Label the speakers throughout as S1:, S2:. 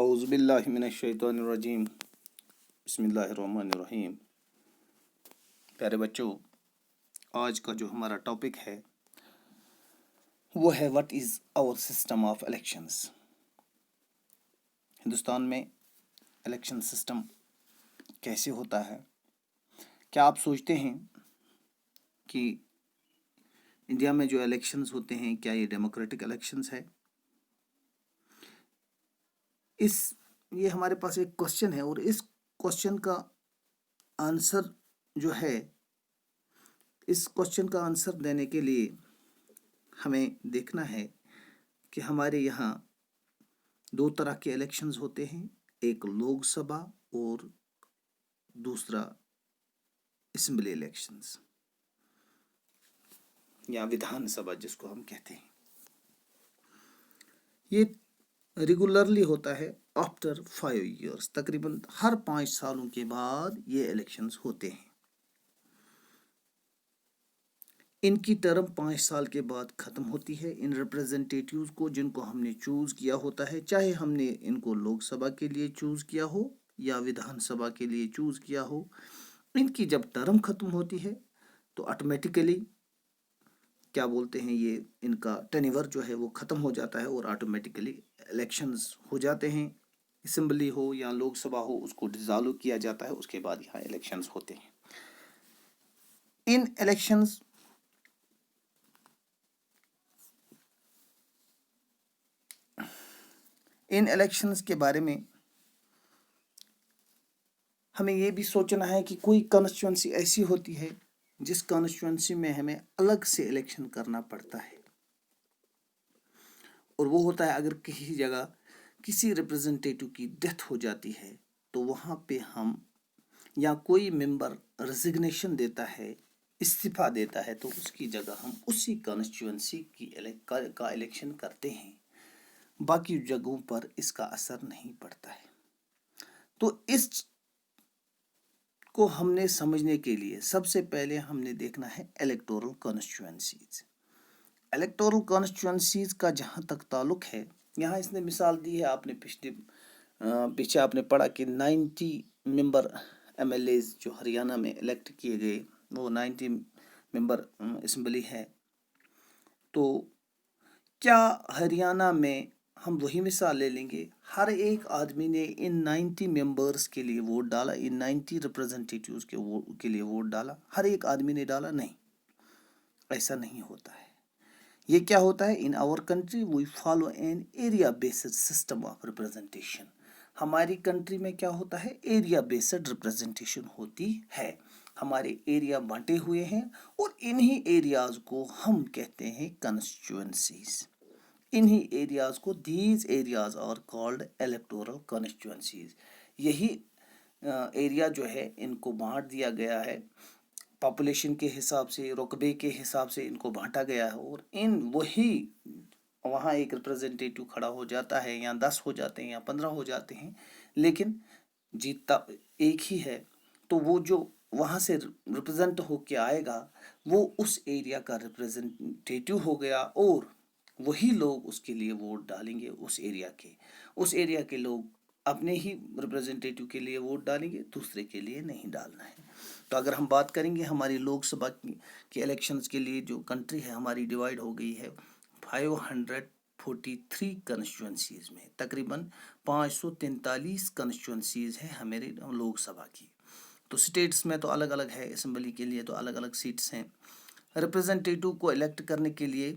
S1: اعوذ باللہ من الشیطان الرجیم، بسم اللہ الرحمن الرحیم۔ پیارے بچوں، آج کا جو ہمارا ٹاپک ہے وہ ہے what is our system of elections. Hindustan میں الیکشن سسٹم کیسے ہوتا ہے؟ کیا آپ سوچتے ہیں کہ انڈیا میں جو الیکشنز ہوتے ہیں کیا یہ ڈیموکریٹک الیکشنز ہے؟ یہ ہمارے پاس ایک کوشچن ہے، اور اس کوشچن کا آنسر جو ہے، اس کوشچن کا آنسر دینے کے لیے ہمیں دیکھنا ہے کہ ہمارے یہاں دو طرح کے الیکشنز ہوتے ہیں، ایک لوک سبھا اور دوسرا اسمبلی الیکشنز یا ودھان سبھا جس کو ہم کہتے ہیں۔ یہ ریگولرلی ہوتا ہے آفٹر 5 ایئرس، تقریباً ہر 5 سالوں کے بعد یہ الیکشنز ہوتے ہیں۔ ان کی ٹرم 5 سال کے بعد ختم ہوتی ہے۔ ان ریپریزنٹیٹیوز کو جن کو ہم نے چوز کیا ہوتا ہے، چاہے ہم نے ان کو لوک سبھا کے لیے چوز کیا ہو یا ودھان سبھا کے لیے چوز کیا ہو، ان کی جب ٹرم ختم ہوتی ہے تو آٹومیٹیکلی کیا بولتے ہیں، یہ ان کا ٹینیور جو ہے وہ ختم ہو جاتا ہے اور آٹومیٹیکلی الیکشنز ہو جاتے ہیں۔ اسمبلی ہو یا لوک سبھا ہو، اس کو ڈیزالو کیا جاتا ہے، اس کے بعد یہاں الیکشنز ہوتے ہیں۔ ان الیکشنز کے بارے میں ہمیں یہ بھی سوچنا ہے کہ کوئی کانسٹیچوئنسی ایسی ہوتی ہے جس کانسٹیچوئنسی میں ہمیں الگ سے الیکشن کرنا پڑتا ہے، اور وہ ہوتا ہے اگر کسی جگہ کسی ریپریزنٹیٹیو کی ڈیتھ ہو جاتی ہے تو وہاں پہ ہم یا کوئی ممبر ریزگنیشن دیتا ہے، استعفیٰ دیتا ہے، تو اس کی جگہ ہم اسی کانسٹیچوئنسی کا الیکشن کرتے ہیں، باقی جگہوں پر اس کا اثر نہیں پڑتا ہے۔ تو اس کو ہم نے سمجھنے کے لیے سب سے پہلے ہم نے دیکھنا ہے الیکٹورل کانسٹیچوئنسیز۔ الیکٹورل کانسٹیچوئنسیز کا جہاں تک تعلق ہے، یہاں اس نے مثال دی ہے، آپ نے پیچھے آپ نے پڑھا کہ 90 ممبر ایم ایل ایز جو ہریانہ میں الیکٹ کیے گئے، وہ 90 ممبر اسمبلی ہے۔ تو کیا ہریانہ میں ہم وہی مثال لے لیں گے، ہر ایک آدمی نے ان 90 ممبرز کے لیے ووٹ ڈالا، ان 90 ریپریزنٹیٹیوز کے لیے ووٹ ڈالا، ہر ایک آدمی نے ڈالا؟ نہیں، ایسا نہیں ہوتا ہے۔ یہ کیا ہوتا ہے؟ In our country we follow an area based system of representation. ہماری کنٹری میں کیا ہوتا ہے؟ ایریا بیسڈ ریپریزنٹیشن ہوتی ہے۔ ہمارے ایریا بانٹے ہوئے ہیں اور انہی ایریاز کو ہم کہتے ہیں کنسٹیچوئنسیز۔ انہی ایریاز کو these areas are called electoral constituencies. یہی ایریا جو ہے ان کو بانٹ دیا گیا ہے، پاپولیشن کے حساب سے، رقبے کے حساب سے ان کو بانٹا گیا ہے، اور وہی وہاں ایک ریپریزنٹیٹیو کھڑا ہو جاتا ہے، یا 10 ہو جاتے ہیں یا 15 ہو جاتے ہیں، لیکن جیتتا ایک ہی ہے۔ تو وہ جو وہاں سے ریپرزینٹ ہو کے آئے گا وہ اس ایریا کا ریپریزنٹیٹیو ہو گیا، اور وہی لوگ اس کے لیے ووٹ ڈالیں گے۔ اس ایریا کے لوگ اپنے ہی ریپریزنٹیٹیو کے لیے ووٹ ڈالیں گے، دوسرے کے لیے نہیں ڈالنا ہے۔ تو اگر ہم بات کریں گے ہماری لوک سبھا کے الیکشنز کے لیے، جو کنٹری ہے ہماری ڈیوائیڈ ہو گئی ہے 543 کنسٹیچوئنسیز میں، تقریباً 543 کنسٹیچوئنسیز ہیں ہمارے لوک سبھا کی۔ تو سٹیٹس میں تو الگ الگ ہے، اسمبلی کے لیے تو الگ الگ سیٹس ہیں۔ ریپریزنٹیٹیو کو الیکٹ کرنے کے لیے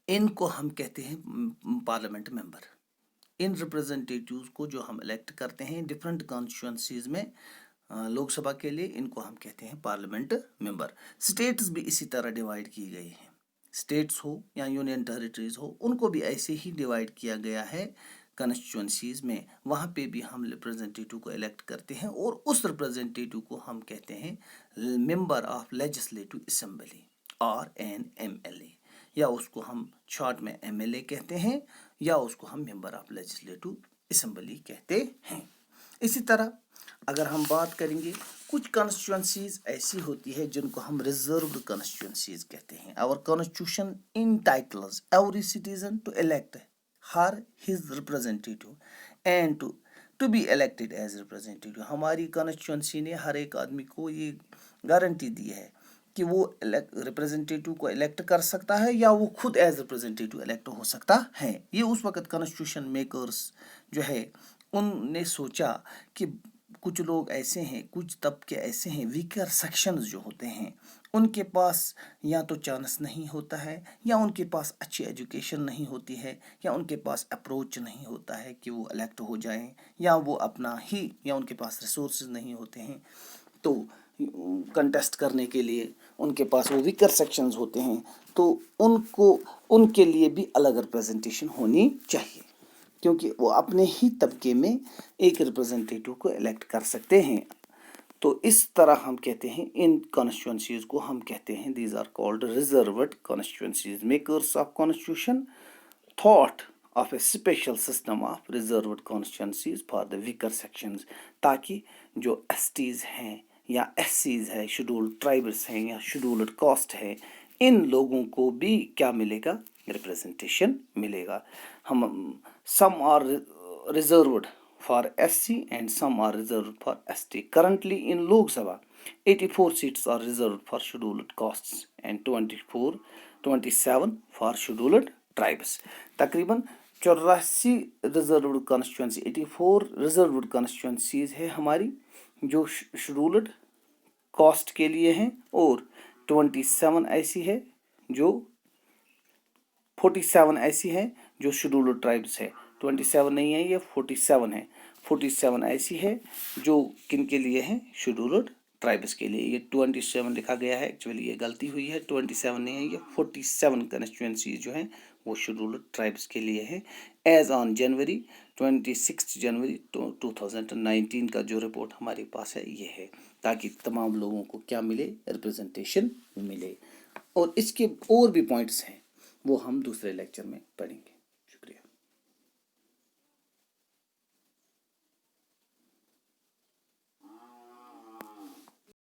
S1: ان کو ہم کہتے ہیں پارلیمنٹ ممبر۔ ان ریپریزنٹیٹیوز کو جو ہم الیکٹ کرتے ہیں ڈفرینٹ کانسٹیچوئنسیز میں لوک سبھا کے لیے، ان کو ہم کہتے ہیں پارلیمنٹ ممبر۔ سٹیٹس بھی اسی طرح ڈیوائیڈ کی گئی ہیں، سٹیٹس ہو یا یونین ٹیریٹریز ہو، ان کو بھی ایسے ہی ڈیوائیڈ کیا گیا ہے کنسٹیچوئنسیز میں۔ وہاں پہ بھی ہم ریپریزنٹیٹیو کو الیکٹ کرتے ہیں، اور اس ریپریزنٹیٹیو کو ہم کہتے ہیں ممبر آف لیجسلیٹو اسمبلی اور این ایم ایل اے، یا اس کو ہم شارٹ میں ایم ایل اے کہتے ہیں، یا اس کو ہم ممبر آف لیجسلیٹو اسمبلی کہتے ہیں۔ اسی طرح اگر ہم بات کریں گے، کچھ کانسٹیچوئنسیز ایسی ہوتی ہے جن کو ہم ریزروڈ کانسٹیچوئنسیز کہتے ہیں۔ اور constitution entitles every citizen to elect her his representative and to be elected as representative. ہماری کانسٹیچوئنسی نے ہر ایک آدمی کو یہ گارنٹی دی ہے کہ وہ ریپرزنٹیٹیو کو الیکٹ کر سکتا ہے یا وہ خود ایز ریپرزنٹیٹیو الیکٹ ہو سکتا ہے. یہ اس وقت کانسٹیٹیوشن میکرس جو ہے ان نے سوچا کہ کچھ لوگ ایسے ہیں، کچھ طبقے ایسے ہیں، ویکر سیکشنز جو ہوتے ہیں، ان کے پاس یا تو چانس نہیں ہوتا ہے، یا ان کے پاس اچھی ایجوکیشن نہیں ہوتی ہے، یا ان کے پاس اپروچ نہیں ہوتا ہے کہ وہ الیکٹ ہو جائیں، یا وہ اپنا ہی، یا ان کے پاس ریسورسز نہیں ہوتے ہیں تو کنٹیسٹ کرنے کے لیے، ان کے پاس وہ ویکر سیکشنز ہوتے ہیں، تو ان کے لیے بھی الگ ریپرزنٹیشن ہونی چاہیے، کیونکہ وہ اپنے ہی طبقے میں ایک ریپرزنٹیٹیو کو الیکٹ کر سکتے ہیں. تو اس طرح ہم کہتے ہیں ان کانسٹیچوئنسیز کو ہم کہتے ہیں these are called reserved constituencies. Makers of constitution thought of a special system of reserved constituencies for the weaker sections, تاکہ جو ایس ٹیز ہیں یا ایس سیز ہے، شیڈولڈ ٹرائبس ہیں یا شیڈولڈ کاسٹ ہے، ان لوگوں کو بھی کیا ملے گا؟ ریپرزنٹیشن ملے گا. ہم some are reserved for SC and some are reserved for ST. Currently in Lok Sabha, 84 seats are reserved for scheduled castes and 27 for scheduled tribes. تقریباً 84 ریزروڈ کانسٹیچوئنسی، 84 ریزروڈ کانسٹیچوئنسیز ہے ہماری جو شیڈولڈ کاسٹ کے لیے ہیں، اور 27 ایسی ہے جو 47 ایسی ہے جو شیڈولڈ ٹرائبس ہے. 27 نہیں ہے، یہ 47 ہے. 47 ایسی ہے جو کن کے لیے ہیں؟ شیڈولڈ ٹرائبس کے لیے. یہ 27 لکھا گیا ہے، ایکچولی یہ غلطی ہوئی ہے، 27 نہیں ہے، یہ 47 کنسٹیچوئنسیز جو ہیں وہ شیڈولڈ ٹرائبس کے لیے ہیں. ایز آن جنوری 26 جنوری 2019 کا جو رپورٹ ہمارے پاس ہے یہ ہے، تاکہ تمام لوگوں کو کیا ملے؟ ریپرزنٹیشن ملے. اور اس کے اور بھی پوائنٹس ہیں، وہ ہم دوسرے لیکچر میں پڑھیں گے.